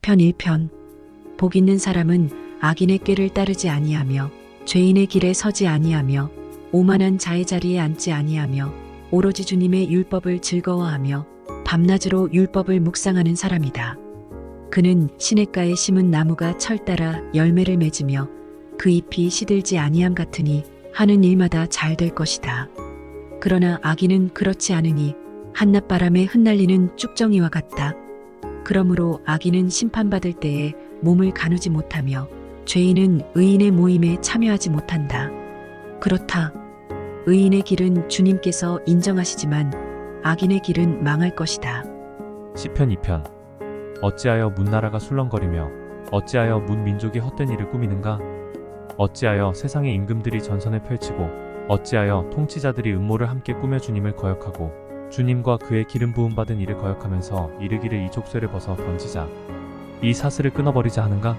시편 1편. 복 있는 사람은 악인의 꾀를 따르지 아니하며 죄인의 길에 서지 아니하며 오만한 자의 자리에 앉지 아니하며 오로지 주님의 율법을 즐거워하며 밤낮으로 율법을 묵상하는 사람이다. 그는 시냇가에 심은 나무가 철 따라 열매를 맺으며 그 잎이 시들지 아니함 같으니 하는 일마다 잘 될 것이다. 그러나 악인은 그렇지 않으니 한낮바람에 흩날리는 쭉정이와 같다. 그러므로 악인은 심판받을 때에 몸을 가누지 못하며 죄인은 의인의 모임에 참여하지 못한다. 그렇다. 의인의 길은 주님께서 인정하시지만 악인의 길은 망할 것이다. 시편 2편. 어찌하여 문나라가 술렁거리며 어찌하여 문민족이 헛된 일을 꾸미는가? 어찌하여 세상의 임금들이 전선을 펼치고 어찌하여 통치자들이 음모를 함께 꾸며 주님을 거역하고 주님과 그의 기름 부음 받은 이를 거역하면서 이르기를 이 족쇄를 벗어 던지자, 이 사슬을 끊어버리자 하는가?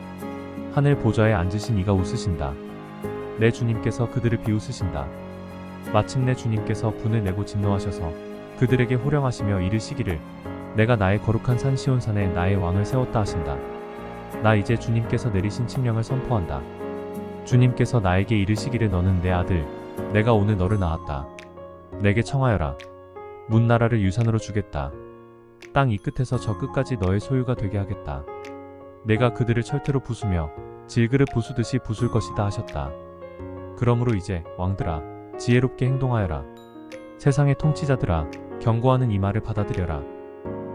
하늘 보좌에 앉으신 이가 웃으신다. 내 주님께서 그들을 비웃으신다. 마침내 주님께서 분을 내고 진노하셔서 그들에게 호령하시며 이르시기를, 내가 나의 거룩한 산 시온산에 나의 왕을 세웠다 하신다. 나 이제 주님께서 내리신 칙령을 선포한다. 주님께서 나에게 이르시기를, 너는 내 아들, 내가 오늘 너를 낳았다. 내게 청하여라. 문나라를 유산으로 주겠다. 땅 이 끝에서 저 끝까지 너의 소유가 되게 하겠다. 내가 그들을 철퇴로 부수며 질그릇 부수듯이 부술 것이다 하셨다. 그러므로 이제 왕들아, 지혜롭게 행동하여라. 세상의 통치자들아, 경고하는 이 말을 받아들여라.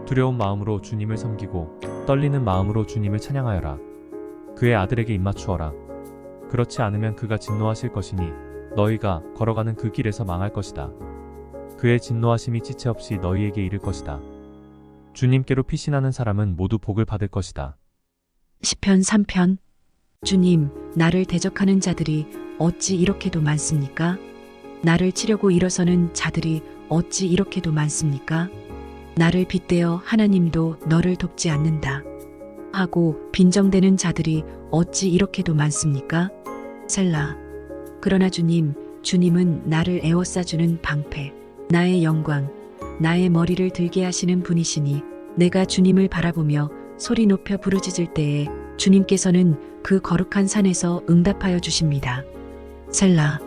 두려운 마음으로 주님을 섬기고 떨리는 마음으로 주님을 찬양하여라. 그의 아들에게 입맞추어라. 그렇지 않으면 그가 진노하실 것이니 너희가 걸어가는 그 길에서 망할 것이다. 그의 진노하심이 지체 없이 너희에게 이를 것이다. 주님께로 피신하는 사람은 모두 복을 받을 것이다. 시편 3편. 주님, 나를 대적하는 자들이 어찌 이렇게도 많습니까? 나를 치려고 일어서는 자들이 어찌 이렇게도 많습니까? 나를 빗대어 하나님도 너를 돕지 않는다 하고 빈정대는 자들이 어찌 이렇게도 많습니까? 셀라. 그러나 주님은 나를 에워싸주는 방패, 나의 영광, 나의 머리를 들게 하시는 분이시니 내가 주님을 바라보며 소리 높여 부르짖을 때에 주님께서는 그 거룩한 산에서 응답하여 주십니다. 셀라.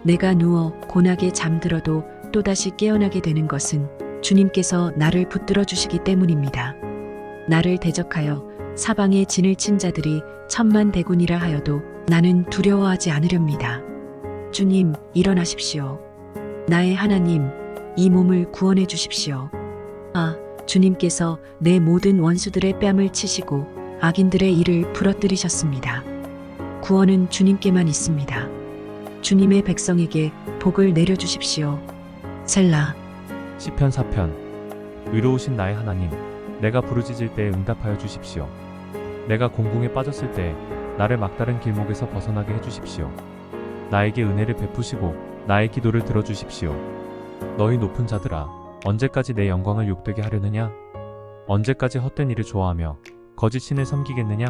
내가 누워 고나게 잠들어도 또다시 깨어나게 되는 것은 주님께서 나를 붙들어 주시기 때문입니다. 나를 대적하여 사방에 진을 친 자들이 천만대군이라 하여도 나는 두려워하지 않으렵니다. 주님, 일어나십시오. 나의 하나님, 이 몸을 구원해 주십시오. 아, 주님께서 내 모든 원수들의 뺨을 치시고 악인들의 일을 부러뜨리셨습니다. 구원은 주님께만 있습니다. 주님의 백성에게 복을 내려주십시오. 셀라. 시편 4편. 의로우신 나의 하나님, 내가 부르짖을 때에 응답하여 주십시오. 내가 공궁에 빠졌을 때 나를 막다른 길목에서 벗어나게 해주십시오. 나에게 은혜를 베푸시고 나의 기도를 들어주십시오. 너희 높은 자들아, 언제까지 내 영광을 욕되게 하려느냐? 언제까지 헛된 일을 좋아하며 거짓 신을 섬기겠느냐?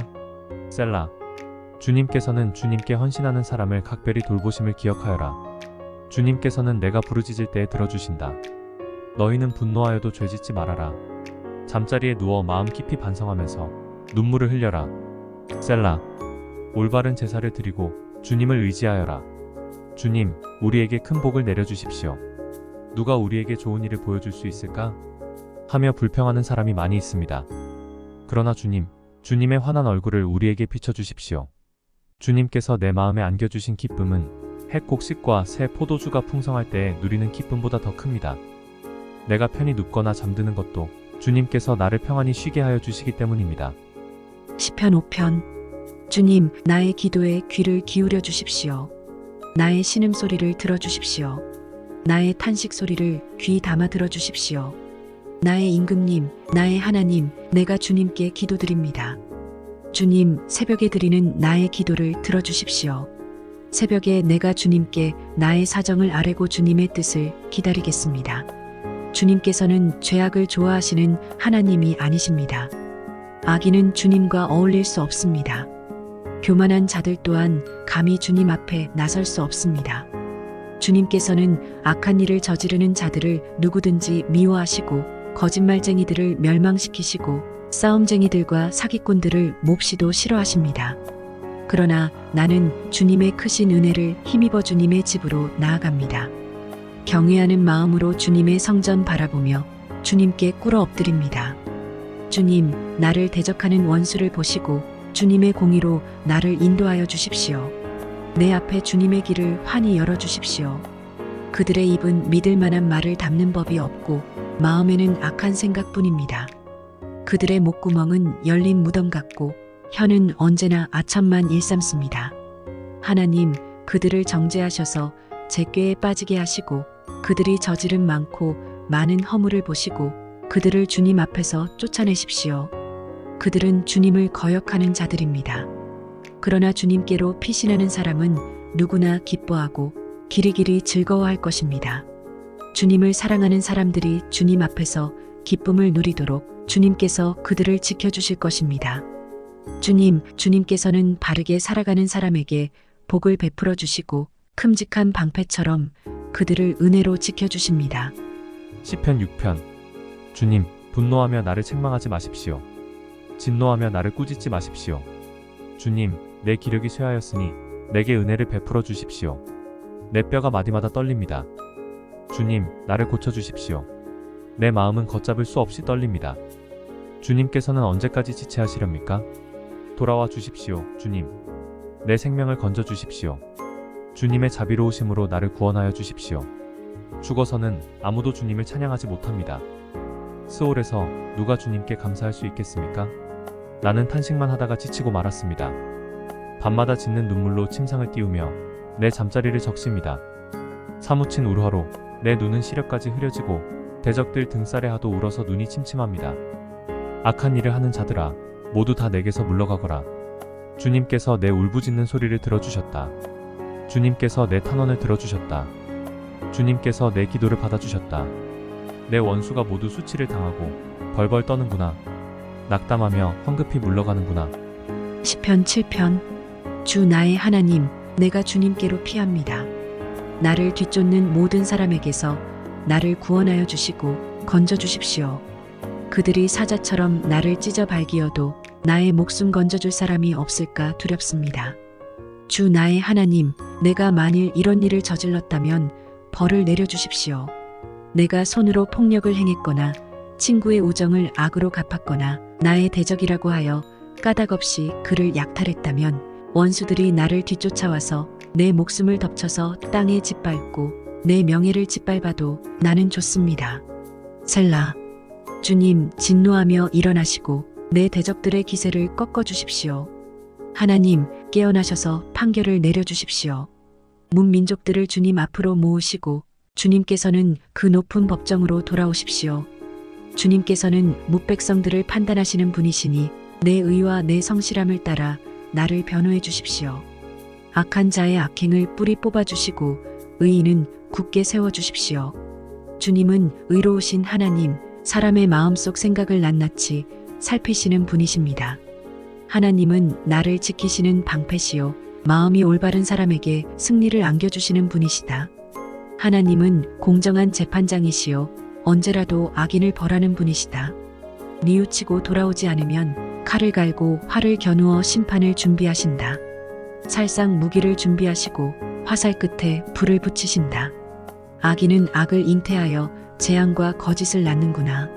셀라. 주님께서는 주님께 헌신하는 사람을 각별히 돌보심을 기억하여라. 주님께서는 내가 부르짖을 때에 들어주신다. 너희는 분노하여도 죄짓지 말아라. 잠자리에 누워 마음 깊이 반성하면서 눈물을 흘려라. 셀라. 올바른 제사를 드리고 주님을 의지하여라. 주님, 우리에게 큰 복을 내려주십시오. 누가 우리에게 좋은 일을 보여줄 수 있을까? 하며 불평하는 사람이 많이 있습니다. 그러나 주님의 환한 얼굴을 우리에게 비춰주십시오. 주님께서 내 마음에 안겨주신 기쁨은 핵곡식과 새 포도주가 풍성할 때에 누리는 기쁨보다 더 큽니다. 내가 편히 눕거나 잠드는 것도 주님께서 나를 평안히 쉬게 하여 주시기 때문입니다. 시편 5편. 주님, 나의 기도에 귀를 기울여 주십시오. 나의 신음소리를 들어주십시오. 나의 탄식소리를 귀 담아 들어주십시오. 나의 임금님, 나의 하나님, 내가 주님께 기도드립니다. 주님, 새벽에 드리는 나의 기도를 들어주십시오. 새벽에 내가 주님께 나의 사정을 아뢰고 주님의 뜻을 기다리겠습니다. 주님께서는 죄악을 좋아하시는 하나님이 아니십니다. 악인은 주님과 어울릴 수 없습니다. 교만한 자들 또한 감히 주님 앞에 나설 수 없습니다. 주님께서는 악한 일을 저지르는 자들을 누구든지 미워하시고 거짓말쟁이들을 멸망시키시고 싸움쟁이들과 사기꾼들을 몹시도 싫어하십니다. 그러나 나는 주님의 크신 은혜를 힘입어 주님의 집으로 나아갑니다. 경외하는 마음으로 주님의 성전 바라보며 주님께 꿇어 엎드립니다. 주님, 나를 대적하는 원수를 보시고 주님의 공의로 나를 인도하여 주십시오. 내 앞에 주님의 길을 환히 열어 주십시오. 그들의 입은 믿을 만한 말을 담는 법이 없고 마음에는 악한 생각뿐입니다. 그들의 목구멍은 열린 무덤 같고 혀는 언제나 아첨만 일삼습니다. 하나님, 그들을 정죄하셔서 제 꾀에 빠지게 하시고 그들이 저지른 많고 많은 허물을 보시고 그들을 주님 앞에서 쫓아내십시오. 그들은 주님을 거역하는 자들입니다. 그러나 주님께로 피신하는 사람은 누구나 기뻐하고 길이길이 즐거워할 것입니다. 주님을 사랑하는 사람들이 주님 앞에서 기쁨을 누리도록 주님께서 그들을 지켜주실 것입니다. 주님께서는 바르게 살아가는 사람에게 복을 베풀어 주시고 큼직한 방패처럼 그들을 은혜로 지켜주십니다. 시편 6편. 주님, 분노하며 나를 책망하지 마십시오. 진노하며 나를 꾸짖지 마십시오. 주님, 내 기력이 쇠하였으니 내게 은혜를 베풀어 주십시오. 내 뼈가 마디마다 떨립니다. 주님, 나를 고쳐주십시오. 내 마음은 걷잡을 수 없이 떨립니다. 주님께서는 언제까지 지체하시렵니까? 돌아와 주십시오, 주님. 내 생명을 건져 주십시오. 주님의 자비로우심으로 나를 구원하여 주십시오. 죽어서는 아무도 주님을 찬양하지 못합니다. 스올에서 누가 주님께 감사할 수 있겠습니까? 나는 탄식만 하다가 지치고 말았습니다. 밤마다 짓는 눈물로 침상을 띄우며 내 잠자리를 적십니다. 사무친 울화로 내 눈은 시력까지 흐려지고 대적들 등살에 하도 울어서 눈이 침침합니다. 악한 일을 하는 자들아, 모두 다 내게서 물러가거라. 주님께서 내 울부짖는 소리를 들어주셨다. 주님께서 내 탄원을 들어주셨다. 주님께서 내 기도를 받아주셨다. 내 원수가 모두 수치를 당하고 벌벌 떠는구나. 낙담하며 황급히 물러가는구나. 시편 7편. 주 나의 하나님, 내가 주님께로 피합니다. 나를 뒤쫓는 모든 사람에게서 나를 구원하여 주시고 건져 주십시오. 그들이 사자처럼 나를 찢어 발기어도 나의 목숨 건져줄 사람이 없을까 두렵습니다. 주 나의 하나님, 내가 만일 이런 일을 저질렀다면 벌을 내려주십시오. 내가 손으로 폭력을 행했거나 친구의 우정을 악으로 갚았거나 나의 대적이라고 하여 까닭없이 그를 약탈했다면 원수들이 나를 뒤쫓아와서 내 목숨을 덮쳐서 땅에 짓밟고 내 명예를 짓밟아도 나는 좋습니다. 셀라. 주님, 진노하며 일어나시고 내 대적들의 기세를 꺾어주십시오. 하나님, 깨어나셔서 판결을 내려주십시오. 문민족들을 주님 앞으로 모으시고 주님께서는 그 높은 법정으로 돌아오십시오. 주님께서는 뭇백성들을 판단하시는 분이시니 내 의와 내 성실함을 따라 나를 변호해 주십시오. 악한 자의 악행을 뿌리 뽑아주시고 의인은 굳게 세워주십시오. 주님은 의로우신 하나님, 사람의 마음속 생각을 낱낱이 살피시는 분이십니다. 하나님은 나를 지키시는 방패시요 마음이 올바른 사람에게 승리를 안겨주시는 분이시다. 하나님은 공정한 재판장이시요 언제라도 악인을 벌하는 분이시다. 뉘우치고 돌아오지 않으면 칼을 갈고 활을 겨누어 심판을 준비하신다. 살상 무기를 준비하시고 화살 끝에 불을 붙이신다. 악인은 악을 잉태하여 재앙과 거짓을 낳는구나.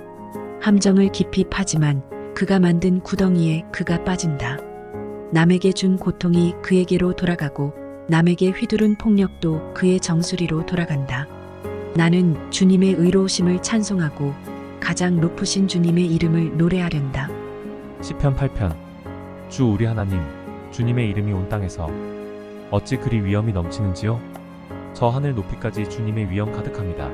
함정을 깊이 파지만 그가 만든 구덩이에 그가 빠진다. 남에게 준 고통이 그에게로 돌아가고 남에게 휘두른 폭력도 그의 정수리로 돌아간다. 나는 주님의 의로우심을 찬송하고 가장 높으신 주님의 이름을 노래하련다. 시편 8편. 주 우리 하나님, 주님의 이름이 온 땅에서 어찌 그리 위엄이 넘치는지요? 저 하늘 높이까지 주님의 위엄 가득합니다.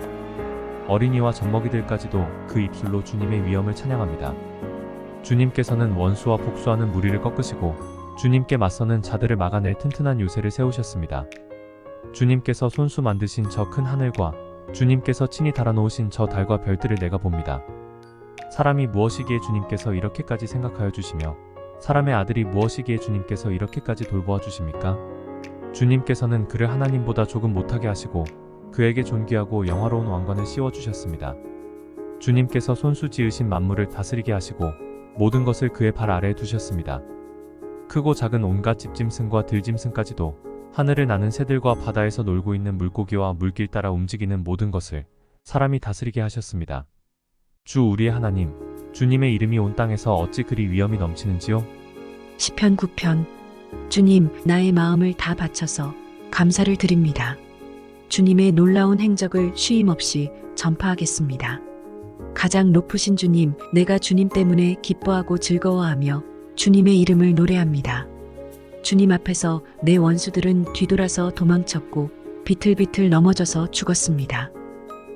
어린이와 젖먹이들까지도 그 입술로 주님의 위엄을 찬양합니다. 주님께서는 원수와 복수하는 무리를 꺾으시고 주님께 맞서는 자들을 막아낼 튼튼한 요새를 세우셨습니다. 주님께서 손수 만드신 저 큰 하늘과 주님께서 친히 달아놓으신 저 달과 별들을 내가 봅니다. 사람이 무엇이기에 주님께서 이렇게까지 생각하여 주시며 사람의 아들이 무엇이기에 주님께서 이렇게까지 돌보아 주십니까? 주님께서는 그를 하나님보다 조금 못하게 하시고 그에게 존귀하고 영화로운 왕관을 씌워주셨습니다. 주님께서 손수 지으신 만물을 다스리게 하시고 모든 것을 그의 발 아래에 두셨습니다. 크고 작은 온갖 집짐승과 들짐승까지도, 하늘을 나는 새들과 바다에서 놀고 있는 물고기와 물길 따라 움직이는 모든 것을 사람이 다스리게 하셨습니다. 주 우리의 하나님, 주님의 이름이 온 땅에서 어찌 그리 위엄이 넘치는지요? 시편 9편. 주님, 나의 마음을 다 바쳐서 감사를 드립니다. 주님의 놀라운 행적을 쉼없이 전파하겠습니다. 가장 높으신 주님, 내가 주님 때문에 기뻐하고 즐거워하며 주님의 이름을 노래합니다. 주님 앞에서 내 원수들은 뒤돌아서 도망쳤고 비틀비틀 넘어져서 죽었습니다.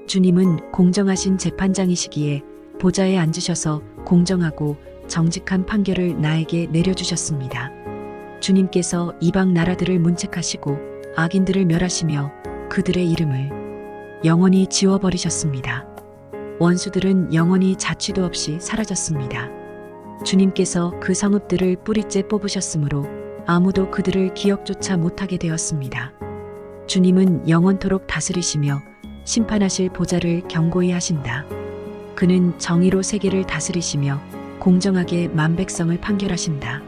주님은 공정하신 재판장이시기에 보좌에 앉으셔서 공정하고 정직한 판결을 나에게 내려주셨습니다. 주님께서 이방 나라들을 문책하시고 악인들을 멸하시며 그들의 이름을 영원히 지워버리셨습니다. 원수들은 영원히 자취도 없이 사라졌습니다. 주님께서 그 성읍들을 뿌리째 뽑으셨으므로 아무도 그들을 기억조차 못하게 되었습니다. 주님은 영원토록 다스리시며 심판하실 보좌를 견고히 하신다. 그는 정의로 세계를 다스리시며 공정하게 만백성을 판결하신다.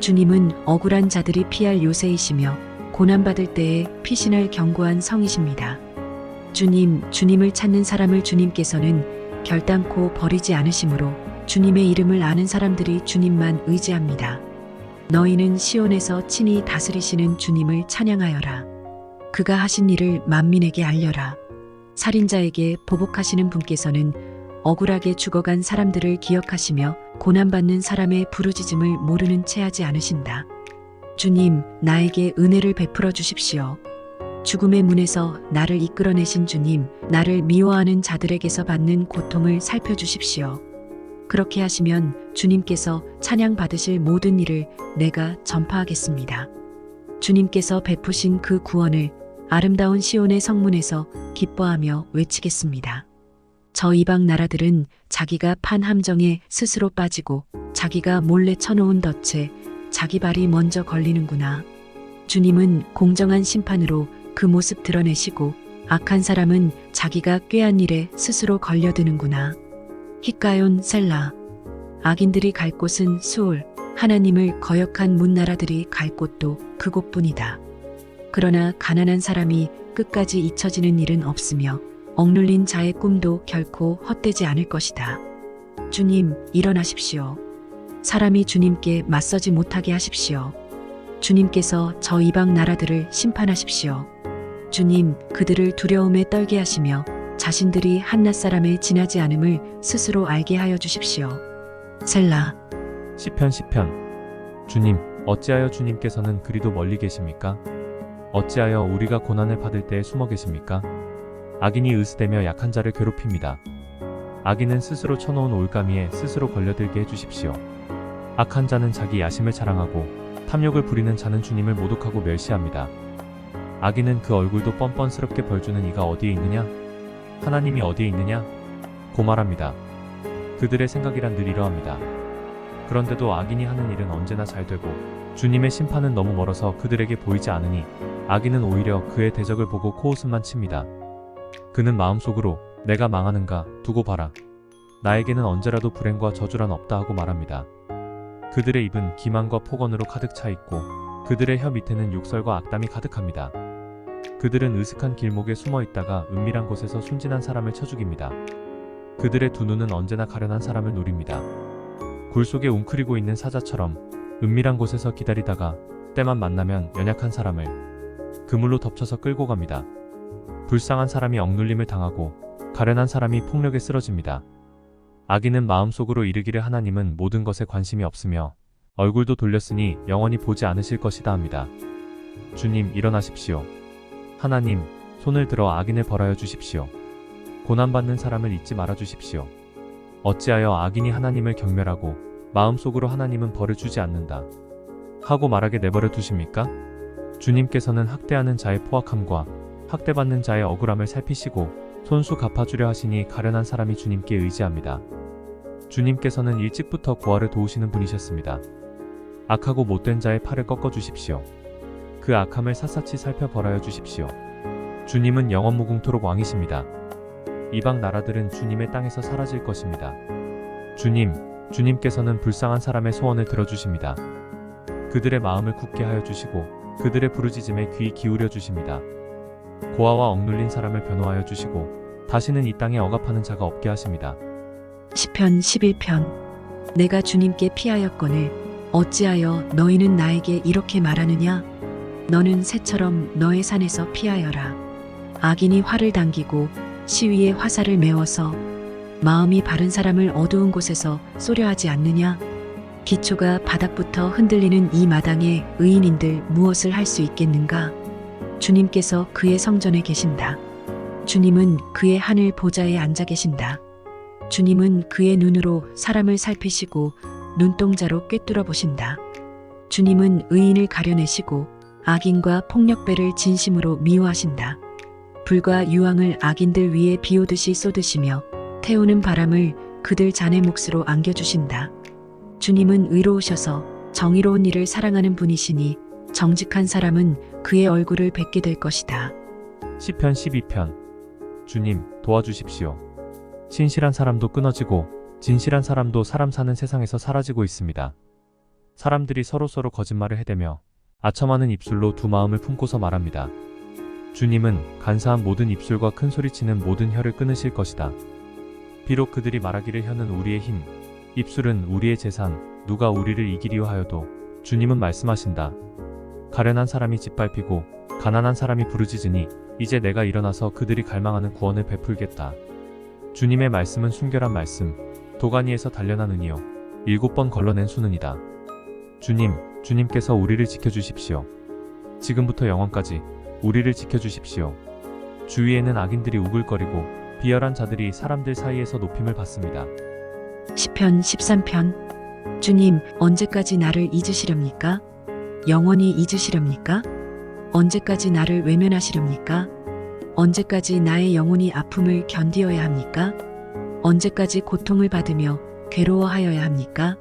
주님은 억울한 자들이 피할 요새이시며 고난받을 때에 피신할 견고한 성이십니다. 주님을 찾는 사람을 주님께서는 결단코 버리지 않으시므로 주님의 이름을 아는 사람들이 주님만 의지합니다. 너희는 시온에서 친히 다스리시는 주님을 찬양하여라. 그가 하신 일을 만민에게 알려라. 살인자에게 보복하시는 분께서는 억울하게 죽어간 사람들을 기억하시며 고난받는 사람의 부르짖음을 모르는 채 하지 않으신다. 주님, 나에게 은혜를 베풀어 주십시오. 죽음의 문에서 나를 이끌어내신 주님, 나를 미워하는 자들에게서 받는 고통을 살펴주십시오. 그렇게 하시면 주님께서 찬양 받으실 모든 일을 내가 전파하겠습니다. 주님께서 베푸신 그 구원을 아름다운 시온의 성문에서 기뻐하며 외치겠습니다. 저 이방 나라들은 자기가 판 함정에 스스로 빠지고 자기가 몰래 쳐놓은 덫에 자기 발이 먼저 걸리는구나. 주님은 공정한 심판으로 그 모습 드러내시고 악한 사람은 자기가 꾀한 일에 스스로 걸려드는구나. 히가yon 셀라. 악인들이 갈 곳은 수올, 하나님을 거역한 문나라들이 갈 곳도 그곳뿐이다. 그러나 가난한 사람이 끝까지 잊혀지는 일은 없으며 억눌린 자의 꿈도 결코 헛되지 않을 것이다. 주님, 일어나십시오. 사람이 주님께 맞서지 못하게 하십시오. 주님께서 저 이방 나라들을 심판하십시오. 주님, 그들을 두려움에 떨게 하시며 자신들이 한낱 사람에 지나지 않음을 스스로 알게 하여 주십시오. 셀라. 시편 주님, 어찌하여 주님께서는 그리도 멀리 계십니까? 어찌하여 우리가 고난을 받을 때에 숨어 계십니까? 악인이 으스대며 약한 자를 괴롭힙니다. 악인은 스스로 쳐놓은 올가미에 스스로 걸려들게 해주십시오. 악한 자는 자기 야심을 자랑하고 탐욕을 부리는 자는 주님을 모독하고 멸시합니다. 악인은 그 얼굴도 뻔뻔스럽게 벌주는 이가 어디에 있느냐? 하나님이 어디에 있느냐? 고 말합니다. 그들의 생각이란 늘 이러합니다. 그런데도 악인이 하는 일은 언제나 잘 되고 주님의 심판은 너무 멀어서 그들에게 보이지 않으니 악인은 오히려 그의 대적을 보고 코웃음만 칩니다. 그는 마음속으로 내가 망하는가 두고 봐라. 나에게는 언제라도 불행과 저주란 없다 하고 말합니다. 그들의 입은 기만과 폭언으로 가득 차 있고 그들의 혀 밑에는 욕설과 악담이 가득합니다. 그들은 으슥한 길목에 숨어 있다가 은밀한 곳에서 순진한 사람을 쳐 죽입니다. 그들의 두 눈은 언제나 가련한 사람을 노립니다. 굴 속에 웅크리고 있는 사자처럼 은밀한 곳에서 기다리다가 때만 만나면 연약한 사람을 그물로 덮쳐서 끌고 갑니다. 불쌍한 사람이 억눌림을 당하고 가련한 사람이 폭력에 쓰러집니다. 악인은 마음속으로 이르기를 하나님은 모든 것에 관심이 없으며 얼굴도 돌렸으니 영원히 보지 않으실 것이다 합니다. 주님, 일어나십시오. 하나님, 손을 들어 악인을 벌하여 주십시오. 고난받는 사람을 잊지 말아 주십시오. 어찌하여 악인이 하나님을 경멸하고 마음속으로 하나님은 벌을 주지 않는다 하고 말하게 내버려 두십니까? 주님께서는 학대하는 자의 포악함과 학대받는 자의 억울함을 살피시고 손수 갚아주려 하시니 가련한 사람이 주님께 의지합니다. 주님께서는 일찍부터 고아를 도우시는 분이셨습니다. 악하고 못된 자의 팔을 꺾어 주십시오. 그 악함을 샅샅이 살펴 벌하여 주십시오. 주님은 영원 무궁토록 왕이십니다. 이방 나라들은 주님의 땅에서 사라질 것입니다. 주님, 주님께서는 불쌍한 사람의 소원을 들어주십니다. 그들의 마음을 굳게 하여 주시고 그들의 부르짖음에 귀 기울여 주십니다. 고아와 억눌린 사람을 변호하여 주시고 다시는 이 땅에 억압하는 자가 없게 하십니다. 시편 11편. 내가 주님께 피하였거늘 어찌하여 너희는 나에게 이렇게 말하느냐? 너는 새처럼 너의 산에서 피하여라. 악인이 활을 당기고 시위에 화살을 메워서 마음이 바른 사람을 어두운 곳에서 쏘려 하지 않느냐? 기초가 바닥부터 흔들리는 이 마당에 의인인들 무엇을 할 수 있겠는가? 주님께서 그의 성전에 계신다. 주님은 그의 하늘 보좌에 앉아 계신다. 주님은 그의 눈으로 사람을 살피시고 눈동자로 꿰뚫어 보신다. 주님은 의인을 가려내시고 악인과 폭력배를 진심으로 미워하신다. 불과 유황을 악인들 위에 비오듯이 쏟으시며 태우는 바람을 그들 잔의 몫으로 안겨주신다. 주님은 의로우셔서 정의로운 일을 사랑하는 분이시니 정직한 사람은 그의 얼굴을 뵙게 될 것이다. 시편 12편. 주님, 도와주십시오. 신실한 사람도 끊어지고 진실한 사람도 사람 사는 세상에서 사라지고 있습니다. 사람들이 서로서로 거짓말을 해대며 아첨하는 입술로 두 마음을 품고서 말합니다. 주님은 간사한 모든 입술과 큰 소리치는 모든 혀를 끊으실 것이다. 비록 그들이 말하기를 혀는 우리의 힘, 입술은 우리의 재산, 누가 우리를 이기리요 하여도 주님은 말씀하신다. 가련한 사람이 짓밟히고 가난한 사람이 부르짖으니 이제 내가 일어나서 그들이 갈망하는 구원을 베풀겠다. 주님의 말씀은 순결한 말씀, 도가니에서 단련한 은이요 7번 걸러낸 수는이다. 주님께서 우리를 지켜주십시오. 지금부터 영원까지 우리를 지켜주십시오. 주위에는 악인들이 우글거리고 비열한 자들이 사람들 사이에서 높임을 받습니다. 시편 13편. 주님, 언제까지 나를 잊으시렵니까? 영원히 잊으시렵니까? 언제까지 나를 외면하시렵니까? 언제까지 나의 영혼이 아픔을 견디어야 합니까? 언제까지 고통을 받으며 괴로워하여야 합니까?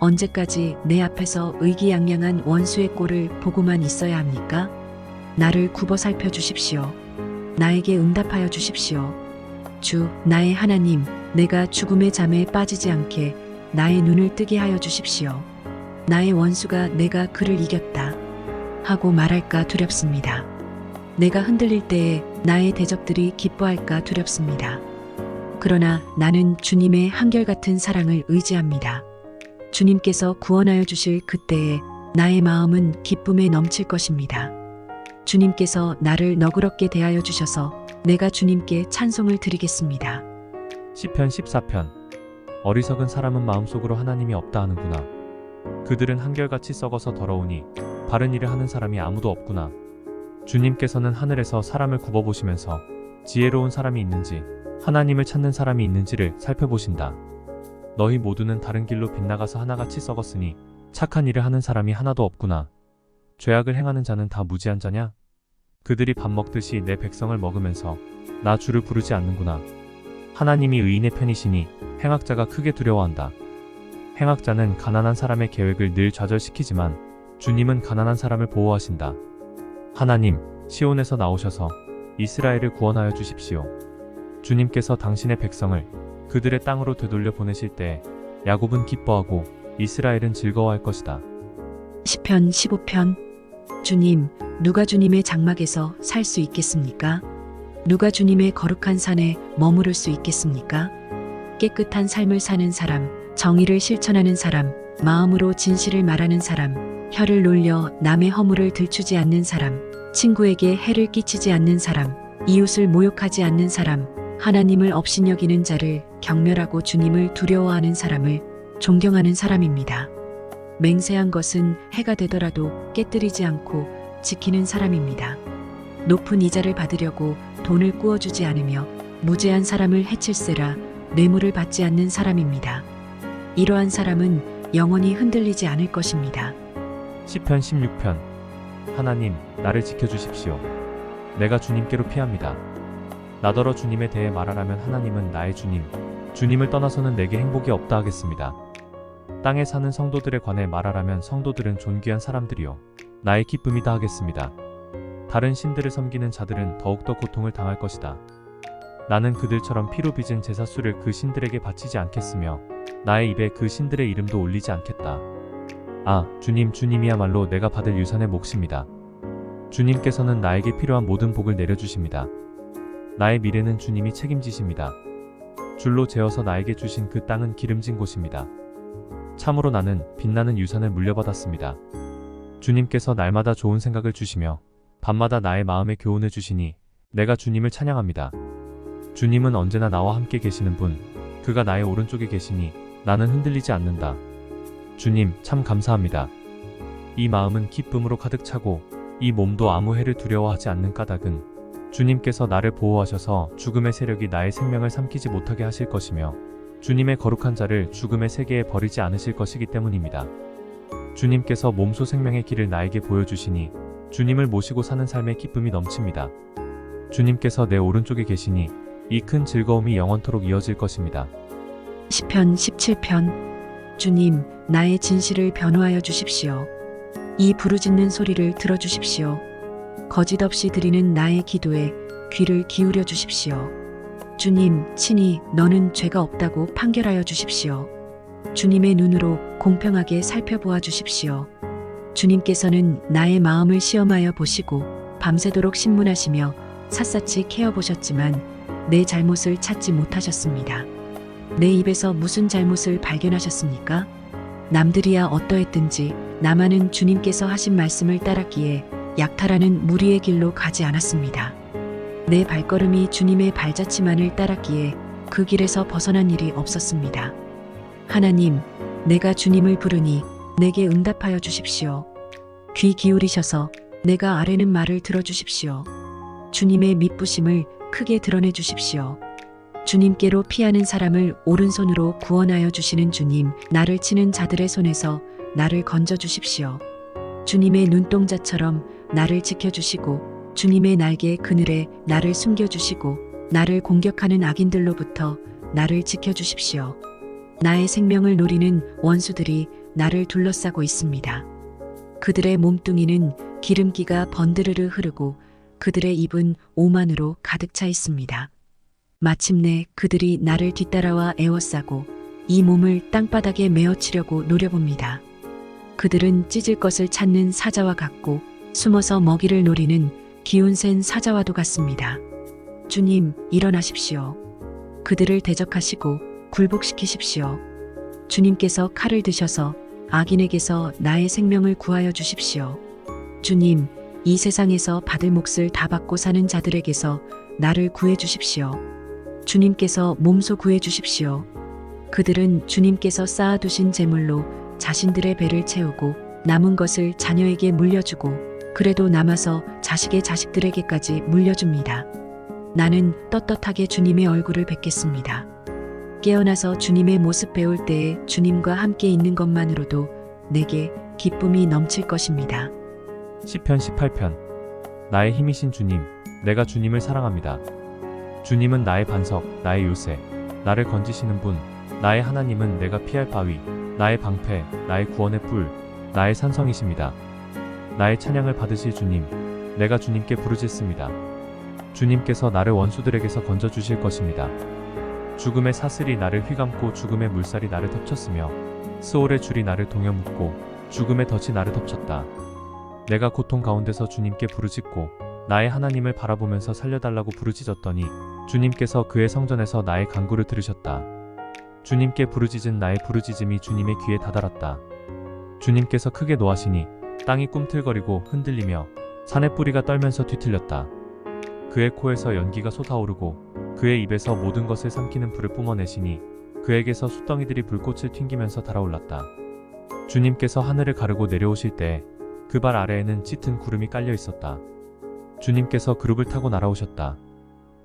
언제까지 내 앞에서 의기양양한 원수의 꼴을 보고만 있어야 합니까? 나를 굽어 살펴 주십시오. 나에게 응답하여 주십시오. 주, 나의 하나님, 내가 죽음의 잠에 빠지지 않게 나의 눈을 뜨게 하여 주십시오. 나의 원수가 내가 그를 이겼다 하고 말할까 두렵습니다. 내가 흔들릴 때에 나의 대적들이 기뻐할까 두렵습니다. 그러나 나는 주님의 한결같은 사랑을 의지합니다. 주님께서 구원하여 주실 그때에 나의 마음은 기쁨에 넘칠 것입니다. 주님께서 나를 너그럽게 대하여 주셔서 내가 주님께 찬송을 드리겠습니다. 시편 14편. 어리석은 사람은 마음속으로 하나님이 없다 하는구나. 그들은 한결같이 썩어서 더러우니 바른 일을 하는 사람이 아무도 없구나. 주님께서는 하늘에서 사람을 굽어보시면서 지혜로운 사람이 있는지 하나님을 찾는 사람이 있는지를 살펴보신다. 너희 모두는 다른 길로 빗나가서 하나같이 썩었으니 착한 일을 하는 사람이 하나도 없구나. 죄악을 행하는 자는 다 무지한 자냐? 그들이 밥 먹듯이 내 백성을 먹으면서 나 주를 부르지 않는구나. 하나님이 의인의 편이시니 행악자가 크게 두려워한다. 행악자는 가난한 사람의 계획을 늘 좌절시키지만 주님은 가난한 사람을 보호하신다. 하나님, 시온에서 나오셔서 이스라엘을 구원하여 주십시오. 주님께서 당신의 백성을 그들의 땅으로 되돌려 보내실 때 야곱은 기뻐하고 이스라엘은 즐거워할 것이다. 시편 15편. 주님, 누가 주님의 장막에서 살 수 있겠습니까? 누가 주님의 거룩한 산에 머무를 수 있겠습니까? 깨끗한 삶을 사는 사람, 정의를 실천하는 사람, 마음으로 진실을 말하는 사람, 혀를 놀려 남의 허물을 들추지 않는 사람, 친구에게 해를 끼치지 않는 사람, 이웃을 모욕하지 않는 사람, 하나님을 업신여기는 자를 경멸하고 주님을 두려워하는 사람을 존경하는 사람입니다. 맹세한 것은 해가 되더라도 깨뜨리지 않고 지키는 사람입니다. 높은 이자를 받으려고 돈을 꾸어주지 않으며 무죄한 사람을 해칠세라 뇌물을 받지 않는 사람입니다. 이러한 사람은 영원히 흔들리지 않을 것입니다. 시편 16편. 하나님, 나를 지켜주십시오. 내가 주님께로 피합니다. 나더러 주님에 대해 말하라면 하나님은 나의 주님, 주님을 떠나서는 내게 행복이 없다 하겠습니다. 땅에 사는 성도들에 관해 말하라면 성도들은 존귀한 사람들이요 나의 기쁨이다 하겠습니다. 다른 신들을 섬기는 자들은 더욱더 고통을 당할 것이다. 나는 그들처럼 피로 빚은 제사수를 그 신들에게 바치지 않겠으며 나의 입에 그 신들의 이름도 올리지 않겠다. 아, 주님이야말로 내가 받을 유산의 몫입니다. 주님께서는 나에게 필요한 모든 복을 내려주십니다. 나의 미래는 주님이 책임지십니다. 줄로 재어서 나에게 주신 그 땅은 기름진 곳입니다. 참으로 나는 빛나는 유산을 물려받았습니다. 주님께서 날마다 좋은 생각을 주시며 밤마다 나의 마음에 교훈을 주시니 내가 주님을 찬양합니다. 주님은 언제나 나와 함께 계시는 분, 그가 나의 오른쪽에 계시니 나는 흔들리지 않는다. 주님, 참 감사합니다. 이 마음은 기쁨으로 가득 차고 이 몸도 아무 해를 두려워하지 않는 까닭은 주님께서 나를 보호하셔서 죽음의 세력이 나의 생명을 삼키지 못하게 하실 것이며 주님의 거룩한 자를 죽음의 세계에 버리지 않으실 것이기 때문입니다. 주님께서 몸소 생명의 길을 나에게 보여주시니 주님을 모시고 사는 삶의 기쁨이 넘칩니다. 주님께서 내 오른쪽에 계시니 이 큰 즐거움이 영원토록 이어질 것입니다. 시편 17편. 주님, 나의 진실을 변호하여 주십시오. 이 부르짖는 소리를 들어주십시오. 거짓 없이 드리는 나의 기도에 귀를 기울여 주십시오. 주님, 친히 너는 죄가 없다고 판결하여 주십시오. 주님의 눈으로 공평하게 살펴보아 주십시오. 주님께서는 나의 마음을 시험하여 보시고 밤새도록 신문하시며 샅샅이 캐어보셨지만 내 잘못을 찾지 못하셨습니다. 내 입에서 무슨 잘못을 발견하셨습니까? 남들이야 어떠했든지 나만은 주님께서 하신 말씀을 따랐기에 약탈하는 무리의 길로 가지 않았습니다. 내 발걸음이 주님의 발자취만을 따랐기에 그 길에서 벗어난 일이 없었습니다. 하나님, 내가 주님을 부르니 내게 응답하여 주십시오. 귀 기울이셔서 내가 아뢰는 말을 들어주십시오. 주님의 미쁘심을 크게 드러내 주십시오. 주님께로 피하는 사람을 오른손으로 구원하여 주시는 주님, 나를 치는 자들의 손에서 나를 건져 주십시오. 주님의 눈동자처럼 나를 지켜주시고 주님의 날개 그늘에 나를 숨겨주시고 나를 공격하는 악인들로부터 나를 지켜주십시오. 나의 생명을 노리는 원수들이 나를 둘러싸고 있습니다. 그들의 몸뚱이는 기름기가 번드르르 흐르고 그들의 입은 오만으로 가득 차 있습니다. 마침내 그들이 나를 뒤따라와 애워싸고 이 몸을 땅바닥에 메어치려고 노려봅니다. 그들은 찢을 것을 찾는 사자와 같고 숨어서 먹이를 노리는 기운센 사자와도 같습니다. 주님, 일어나십시오. 그들을 대적하시고 굴복시키십시오. 주님께서 칼을 드셔서 악인에게서 나의 생명을 구하여 주십시오. 주님, 이 세상에서 받을 몫을 다 받고 사는 자들에게서 나를 구해 주십시오. 주님께서 몸소 구해 주십시오. 그들은 주님께서 쌓아두신 재물로 자신들의 배를 채우고 남은 것을 자녀에게 물려주고 그래도 남아서 자식의 자식들에게까지 물려줍니다. 나는 떳떳하게 주님의 얼굴을 뵙겠습니다. 깨어나서 주님의 모습 배울 때에 주님과 함께 있는 것만으로도 내게 기쁨이 넘칠 것입니다. 시편 18편. 나의 힘이신 주님, 내가 주님을 사랑합니다. 주님은 나의 반석, 나의 요새, 나를 건지시는 분, 나의 하나님은 내가 피할 바위, 나의 방패, 나의 구원의 뿔, 나의 산성이십니다. 나의 찬양을 받으실 주님, 내가 주님께 부르짖습니다. 주님께서 나를 원수들에게서 건져주실 것입니다. 죽음의 사슬이 나를 휘감고 죽음의 물살이 나를 덮쳤으며 스올의 줄이 나를 동여 묶고 죽음의 덫이 나를 덮쳤다. 내가 고통 가운데서 주님께 부르짖고 나의 하나님을 바라보면서 살려달라고 부르짖었더니 주님께서 그의 성전에서 나의 간구를 들으셨다. 주님께 부르짖은 나의 부르짖음이 주님의 귀에 다다랐다. 주님께서 크게 노하시니 땅이 꿈틀거리고 흔들리며 산의 뿌리가 떨면서 뒤틀렸다. 그의 코에서 연기가 솟아오르고 그의 입에서 모든 것을 삼키는 불을 뿜어내시니 그에게서 숯덩이들이 불꽃을 튕기면서 달아올랐다. 주님께서 하늘을 가르고 내려오실 때 그 발 아래에는 짙은 구름이 깔려 있었다. 주님께서 그룹을 타고 날아오셨다.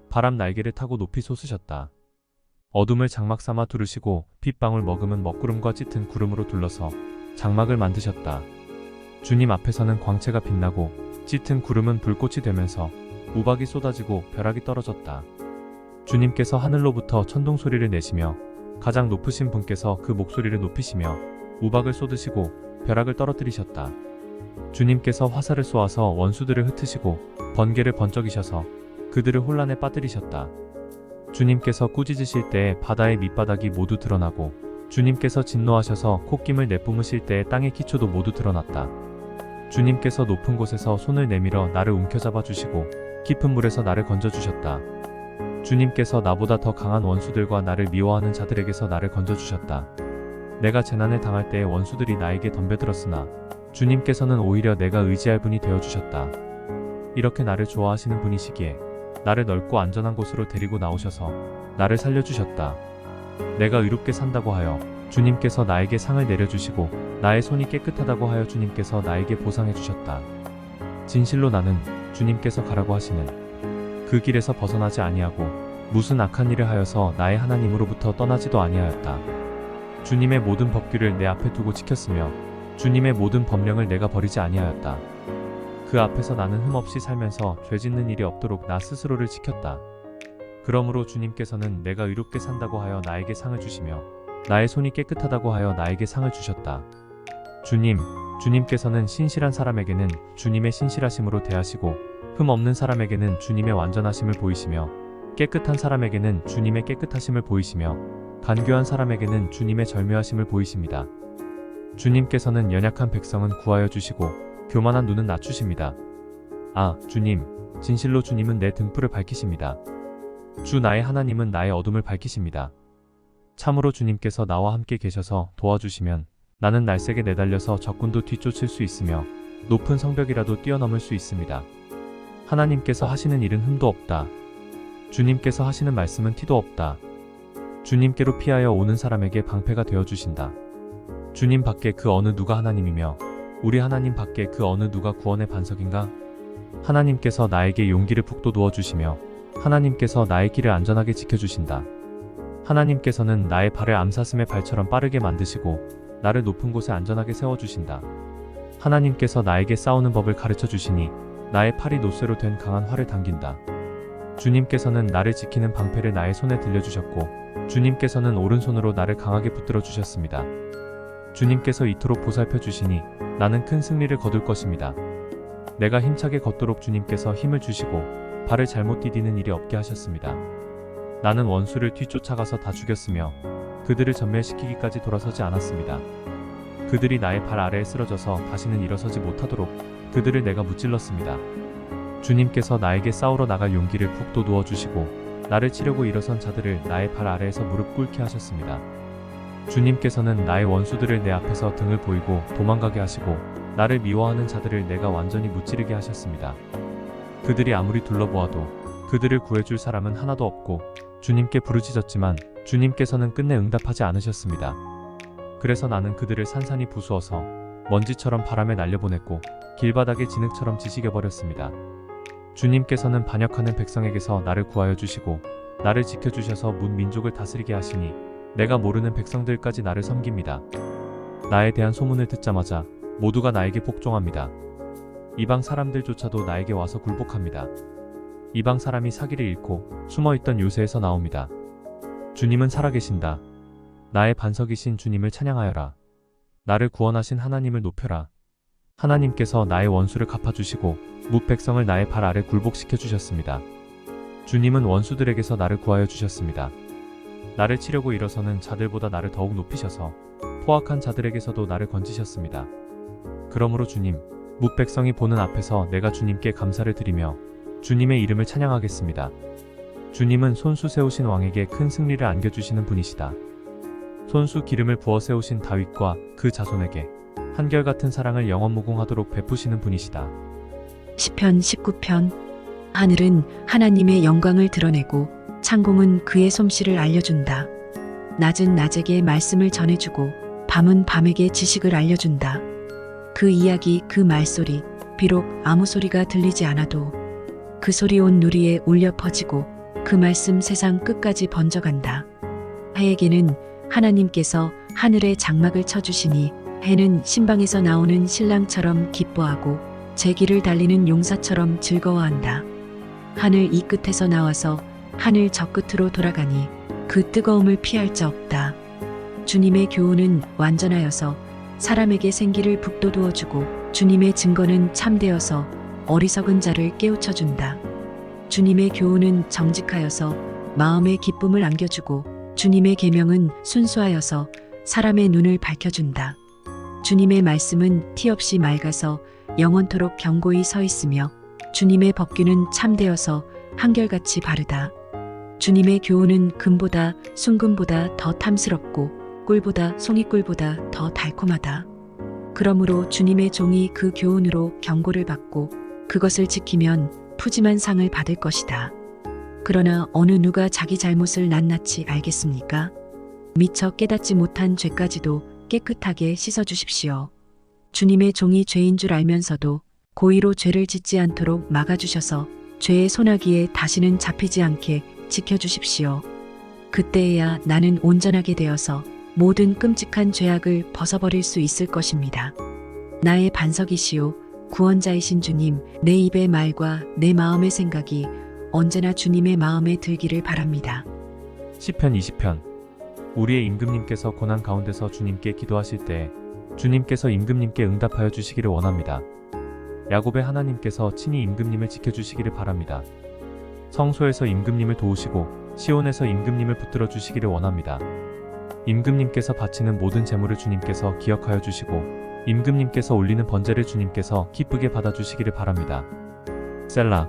바람 날개를 타고 높이 솟으셨다. 어둠을 장막 삼아 두르시고 빗방울 머금은 먹구름과 짙은 구름으로 둘러서 장막을 만드셨다. 주님 앞에서는 광채가 빛나고 짙은 구름은 불꽃이 되면서 우박이 쏟아지고 벼락이 떨어졌다. 주님께서 하늘로부터 천둥 소리를 내시며 가장 높으신 분께서 그 목소리를 높이시며 우박을 쏟으시고 벼락을 떨어뜨리셨다. 주님께서 화살을 쏘아서 원수들을 흩으시고 번개를 번쩍이셔서 그들을 혼란에 빠뜨리셨다. 주님께서 꾸짖으실 때에 바다의 밑바닥이 모두 드러나고 주님께서 진노하셔서 콧김을 내뿜으실 때에 땅의 기초도 모두 드러났다. 주님께서 높은 곳에서 손을 내밀어 나를 움켜잡아 주시고 깊은 물에서 나를 건져주셨다. 주님께서 나보다 더 강한 원수들과 나를 미워하는 자들에게서 나를 건져주셨다. 내가 재난을 당할 때에 원수들이 나에게 덤벼들었으나 주님께서는 오히려 내가 의지할 분이 되어주셨다. 이렇게 나를 좋아하시는 분이시기에 나를 넓고 안전한 곳으로 데리고 나오셔서 나를 살려주셨다. 내가 의롭게 산다고 하여 주님께서 나에게 상을 내려주시고 나의 손이 깨끗하다고 하여 주님께서 나에게 보상해 주셨다. 진실로 나는 주님께서 가라고 하시는 그 길에서 벗어나지 아니하고 무슨 악한 일을 하여서 나의 하나님으로부터 떠나지도 아니하였다. 주님의 모든 법규를 내 앞에 두고 지켰으며 주님의 모든 법령을 내가 버리지 아니하였다. 그 앞에서 나는 흠없이 살면서 죄 짓는 일이 없도록 나 스스로를 지켰다. 그러므로 주님께서는 내가 의롭게 산다고 하여 나에게 상을 주시며 나의 손이 깨끗하다고 하여 나에게 상을 주셨다. 주님께서는 신실한 사람에게는 주님의 신실하심으로 대하시고 흠 없는 사람에게는 주님의 완전하심을 보이시며 깨끗한 사람에게는 주님의 깨끗하심을 보이시며 간교한 사람에게는 주님의 절묘하심을 보이십니다. 주님께서는 연약한 백성은 구하여 주시고 교만한 눈은 낮추십니다. 아, 주님, 진실로 주님은 내 등불을 밝히십니다. 주 나의 하나님은 나의 어둠을 밝히십니다. 참으로 주님께서 나와 함께 계셔서 도와주시면 나는 날쌔게 내달려서 적군도 뒤쫓을 수 있으며 높은 성벽이라도 뛰어넘을 수 있습니다. 하나님께서 하시는 일은 흠도 없다. 주님께서 하시는 말씀은 티도 없다. 주님께로 피하여 오는 사람에게 방패가 되어주신다. 주님 밖에 그 어느 누가 하나님이며 우리 하나님 밖에 그 어느 누가 구원의 반석인가? 하나님께서 나에게 용기를 북돋워 주시며 하나님께서 나의 길을 안전하게 지켜주신다. 하나님께서는 나의 발을 암사슴의 발처럼 빠르게 만드시고 나를 높은 곳에 안전하게 세워주신다. 하나님께서 나에게 싸우는 법을 가르쳐 주시니 나의 팔이 노쇠로 된 강한 활을 당긴다. 주님께서는 나를 지키는 방패를 나의 손에 들려주셨고 주님께서는 오른손으로 나를 강하게 붙들어 주셨습니다. 주님께서 이토록 보살펴 주시니 나는 큰 승리를 거둘 것입니다. 내가 힘차게 걷도록 주님께서 힘을 주시고 발을 잘못 디디는 일이 없게 하셨습니다. 나는 원수를 뒤쫓아가서 다 죽였으며 그들을 전멸시키기까지 돌아서지 않았습니다. 그들이 나의 발 아래에 쓰러져서 다시는 일어서지 못하도록 그들을 내가 무찔렀습니다. 주님께서 나에게 싸우러 나갈 용기를 푹 돋워 주시고 나를 치려고 일어선 자들을 나의 발 아래에서 무릎 꿇게 하셨습니다. 주님께서는 나의 원수들을 내 앞에서 등을 보이고 도망가게 하시고 나를 미워하는 자들을 내가 완전히 무찌르게 하셨습니다. 그들이 아무리 둘러보아도 그들을 구해줄 사람은 하나도 없고 주님께 부르짖었지만 주님께서는 끝내 응답하지 않으셨습니다. 그래서 나는 그들을 산산이 부수어서 먼지처럼 바람에 날려보냈고 길바닥의 진흙처럼 지식여버렸습니다. 주님께서는 반역하는 백성에게서 나를 구하여 주시고 나를 지켜주셔서 문 민족을 다스리게 하시니 내가 모르는 백성들까지 나를 섬깁니다. 나에 대한 소문을 듣자마자 모두가 나에게 복종합니다. 이방 사람들조차도 나에게 와서 굴복합니다. 이방 사람이 사기를 잃고 숨어있던 요새에서 나옵니다. 주님은 살아계신다. 나의 반석이신 주님을 찬양하여라. 나를 구원하신 하나님을 높여라. 하나님께서 나의 원수를 갚아주시고 뭇 백성을 나의 발 아래 굴복시켜 주셨습니다. 주님은 원수들에게서 나를 구하여 주셨습니다. 나를 치려고 일어서는 자들보다 나를 더욱 높이셔서 포악한 자들에게서도 나를 건지셨습니다. 그러므로 주님, 뭇 백성이 보는 앞에서 내가 주님께 감사를 드리며 주님의 이름을 찬양하겠습니다. 주님은 손수 세우신 왕에게 큰 승리를 안겨주시는 분이시다. 손수 기름을 부어 세우신 다윗과 그 자손에게 한결같은 사랑을 영원무궁하도록 베푸시는 분이시다. 시편 19편. 하늘은 하나님의 영광을 드러내고 창공은 그의 솜씨를 알려준다. 낮은 낮에게 말씀을 전해주고 밤은 밤에게 지식을 알려준다. 그 이야기, 그 말소리, 비록 아무 소리가 들리지 않아도 그 소리 온 누리에 울려 퍼지고 그 말씀 세상 끝까지 번져간다. 해에게는 하나님께서 하늘에 장막을 쳐주시니 해는 신방에서 나오는 신랑처럼 기뻐하고 제길을 달리는 용사처럼 즐거워한다. 하늘 이 끝에서 나와서 하늘 저 끝으로 돌아가니 그 뜨거움을 피할 자 없다. 주님의 교훈은 완전하여서 사람에게 생기를 북돋우어 주고 주님의 증거는 참되어서 어리석은 자를 깨우쳐 준다. 주님의 교훈은 정직하여서 마음에 기쁨을 안겨주고 주님의 계명은 순수하여서 사람의 눈을 밝혀준다. 주님의 말씀은 티 없이 맑아서 영원토록 견고히 서 있으며 주님의 법규는 참되어서 한결같이 바르다. 주님의 교훈은 금보다 순금보다 더 탐스럽고 꿀보다 송이꿀보다 더 달콤하다. 그러므로 주님의 종이 그 교훈으로 경고를 받고 그것을 지키면 푸짐한 상을 받을 것이다. 그러나 어느 누가 자기 잘못을 낱낱이 알겠습니까? 미처 깨닫지 못한 죄까지도 깨끗하게 씻어주십시오. 주님의 종이 죄인 줄 알면서도 고의로 죄를 짓지 않도록 막아주셔서 죄의 소나기에 다시는 잡히지 않게 지켜주십시오. 그때에야 나는 온전하게 되어서 모든 끔찍한 죄악을 벗어버릴 수 있을 것입니다. 나의 반석이시오 구원자이신 주님, 내 입의 말과 내 마음의 생각이 언제나 주님의 마음에 들기를 바랍니다. 시편 20편. 우리의 임금님께서 고난 가운데서 주님께 기도하실 때 주님께서 임금님께 응답하여 주시기를 원합니다. 야곱의 하나님께서 친히 임금님을 지켜주시기를 바랍니다. 성소에서 임금님을 도우시고 시온에서 임금님을 붙들어 주시기를 원합니다. 임금님께서 바치는 모든 재물을 주님께서 기억하여 주시고 임금님께서 올리는 번제를 주님께서 기쁘게 받아주시기를 바랍니다. 셀라.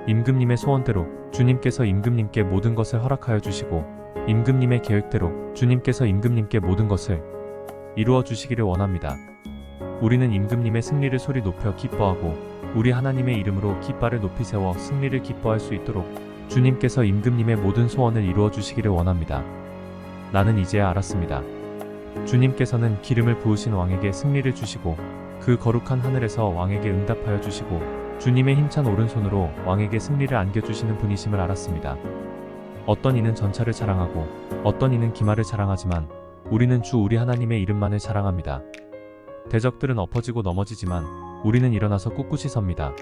임금님의 소원대로 주님께서 임금님께 모든 것을 허락하여 주시고 임금님의 계획대로 주님께서 임금님께 모든 것을 이루어 주시기를 원합니다. 우리는 임금님의 승리를 소리 높여 기뻐하고 우리 하나님의 이름으로 깃발을 높이 세워 승리를 기뻐할 수 있도록 주님께서 임금님의 모든 소원을 이루어 주시기를 원합니다. 나는 이제야 알았습니다. 주님께서는 기름을 부으신 왕에게 승리를 주시고 그 거룩한 하늘에서 왕에게 응답하여 주시고 주님의 힘찬 오른손으로 왕에게 승리를 안겨주시는 분이심을 알았습니다. 어떤 이는 전차를 자랑하고 어떤 이는 기마를 자랑하지만 우리는 주 우리 하나님의 이름만을 자랑합니다. 대적들은 엎어지고 넘어지지만 우리는 일어나서 꿋꿋이 섭니다.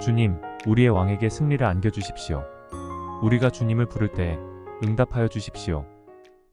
주님, 우리의 왕에게 승리를 안겨주십시오. 우리가 주님을 부를 때 응답하여 주십시오.